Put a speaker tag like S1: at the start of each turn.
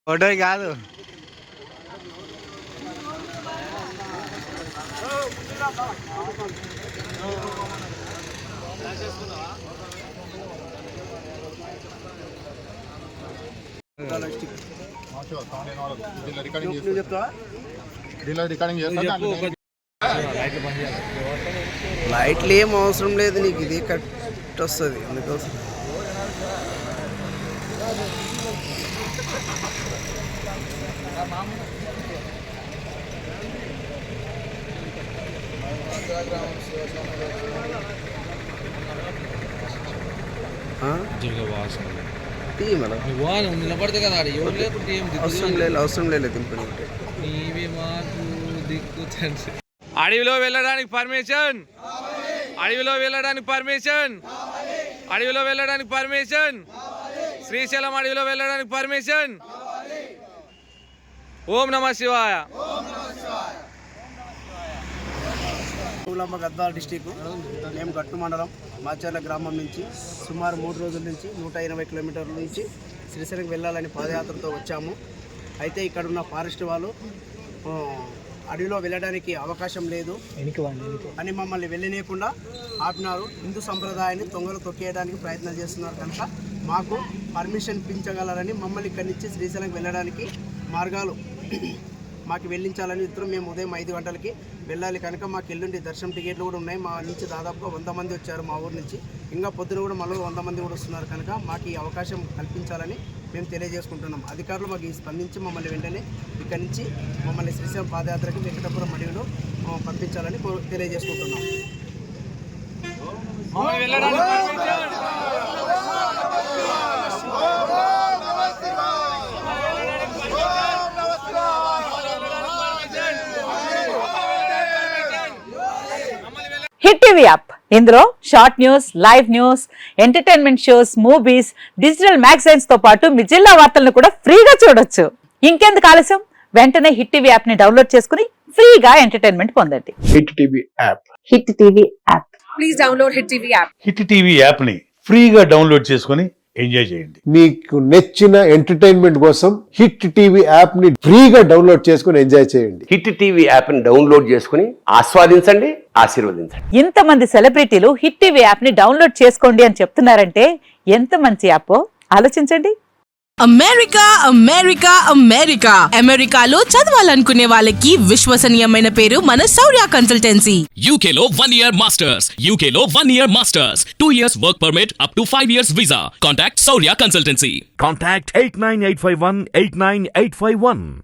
S1: Photo కాదు.
S2: లైట్లు ఏం అవసరం లేదు, నీకు ఇది కరెక్ట్ వస్తుంది. అందుకోసం
S3: నిలబడితే కదా
S2: అవసరం లేదు దింపని.
S3: అడవిలో వెళ్ళడానికి పర్మిషన్, అడవిలో వెళ్ళడానికి పర్మిషన్, అడవిలో వెళ్ళడానికి పర్మిషన్, శ్రీశైలం అడవిలో వెళ్ళడానికి పర్మిషన్. ఓం నమః శివాయ.
S2: గద్వాల డిస్టిక్, మేము గట్టు మండలం మాచర్ల గ్రామం నుంచి సుమారు 3 రోజుల నుంచి 180 కిలోమీటర్ల నుంచి శ్రీశైలం వెళ్ళాలని పాదయాత్రతో వచ్చాము. అయితే ఇక్కడ ఉన్న ఫారెస్ట్ వాళ్ళు అడవిలో వెళ్ళడానికి అవకాశం లేదు అని మమ్మల్ని వెళ్ళనీయకుండా ఆపినారు. హిందూ సంప్రదాయాన్ని తొంగలు తొక్కేయడానికి ప్రయత్నం చేస్తున్నారు కనుక మాకు పర్మిషన్ ఇప్పించగలరని మమ్మల్ని ఇక్కడి నుంచి శ్రీశైలం వెళ్ళడానికి మార్గాలు మాకు వెళ్ళించాలని ఇద్దరు మేము ఉదయం 5 గంటలకి వెళ్ళాలి కనుక మాకు ఎల్లుండి దర్శనం టికెట్లు కూడా ఉన్నాయి. మా నుంచి దాదాపుగా 100 మంది వచ్చారు మా ఊరు నుంచి. ఇంకా పొద్దున కూడా మళ్ళీ 100 మంది కూడా వస్తున్నారు కనుక మాకు ఈ అవకాశం కల్పించాలని మేము తెలియజేసుకుంటున్నాం. అధికారులు మాకు స్పందించి మమ్మల్ని వెంటనే ఇక్కడి నుంచి మమ్మల్ని శ్రీశైలం పాదయాత్రకి వెంకటాపురం అడవిలో పంపించాలని తెలియజేసుకుంటున్నాం.
S4: హిట్ టీవీ యాప్, ఇందులో short news, live news, entertainment shows, movies, digital magazines తో పాటు మీ జిల్లా వార్తలను కూడా ఫ్రీగా చూడొచ్చు. ఇంకెందుకు ఆలస్యం, వెంటనే హిట్ టీవీ యాప్ ని డౌన్లోడ్ చేసుకుని ఫ్రీగా ఎంటర్టైన్మెంట్ పొందండి.
S5: Hit TV app,
S4: hit TV app,
S6: please download hit TV app.
S5: Hit TV app ని ఫ్రీగా డౌన్లోడ్ చేసుకుని ఎంజాయ్ చేయండి.
S7: మీకు నచ్చిన ఎంటర్టైన్మెంట్ కోసం హిట్ టీవీ యాప్ ని ఫ్రీగా డౌన్లోడ్ చేసుకుని ఎంజాయ్ చేయండి.
S8: హిట్ టీవీ యాప్ ని డౌన్లోడ్ చేసుకుని ఆస్వాదించండి, ఆశీర్వదించండి.
S4: ఇంతమంది సెలబ్రిటీలు హిట్ టీవీ యాప్ ని డౌన్లోడ్ చేసుకోండి అని చెప్తున్నారంటే ఎంత మంచి యాప్ ఆలోచించండి.
S6: అమెరికా అమెరికా అమెరికా అమెరికాలో చదవాలనుకునే వాళ్ళకి విశ్వసనీయమైన పేరు మన శౌర్య కన్సల్టెన్సీ.
S9: UK లో 1 year masters, UK లో 1 year masters, 2 years work permit up to 5 years visa. Contact Saurya Consultancy.
S10: Contact 89851 89851.